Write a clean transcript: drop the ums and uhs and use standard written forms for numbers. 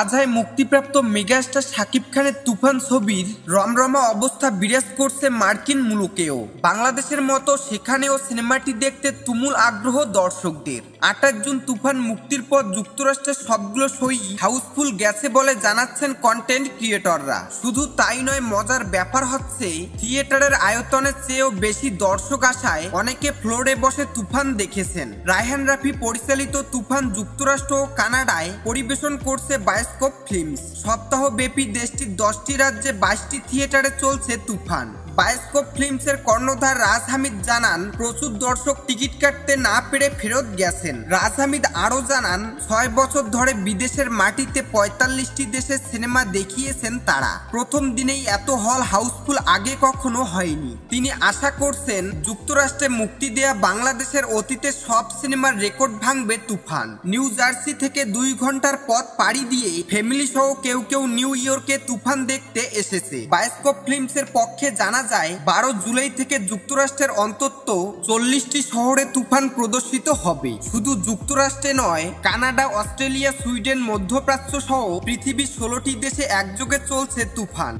আজহায় মুক্তিপ্রাপ্ত মেগাস্টার শাকিব খানের তুফান ছবির রমরমা অবস্থা বিরাজ করছে মার্কিন মুলুকেও। বাংলাদেশের মতো সেখানেও সিনেমাটি দেখতে তুমুল আগ্রহ দর্শকদের। 28 জুন তুফান মুক্তির পর যুক্তরাষ্ট্রের সবগুলো শোই হাউসফুল গেছে বলে জানাচ্ছেন কন্টেন্ট ক্রিয়েটররা। শুধু তাই নয়, মজার ব্যাপার হচ্ছে থিয়েটারের আয়তনের চেয়েও বেশি দর্শক আসায় অনেকে ফ্লোরে বসে তুফান দেখেছেন। রায়হান রাফি পরিচালিত তুফান যুক্তরাষ্ট্র ও কানাডায় পরিবেশন করছে বায়োস্কোপ ফিল্মস। সপ্তাহব্যাপী দেশটির 10টি রাজ্যে 22টি থিয়েটারে চলছে তুফান। বায়োস্কোপ ফিল্মসের কর্ণধার রাজ হামিদ জানান, প্রচুর দর্শক টিকিট কাটতে না পেরে ফেরত গেছেন। রাজ হামিদ আরও জানান, 6 বছর ধরে বিদেশের মাটিতে 45টি দেশের সিনেমা দেখিয়েছেন তারা। প্রথম দিনেই এত হল হাউসফুল আগে কখনো হয়নি। তিনি আশা করছেন যুক্তরাষ্ট্রে মুক্তি দেয়া বাংলাদেশের অতীতের সব সিনেমার রেকর্ড ভাঙবে তুফান। নিউ জার্সি থেকে 2 ঘন্টার পথ পাড়ি দিয়ে ফ্যামিলি সহ কেউ কেউ নিউ ইয়র্কে তুফান দেখতে এসেছে। বায়োস্কোপ ফিল্মসের পক্ষে জানা যায় 12 জুলাই থেকে যুক্তরাষ্ট্রের অন্তত 40টি শহরে তুফান প্রদর্শিত হবে। শুধু যুক্তরাষ্ট্রে নয়, কানাডা, অস্ট্রেলিয়া, সুইডেন, মধ্যপ্রাচ্য সহ পৃথিবীর 16টি দেশে একযোগে চলছে তুফান।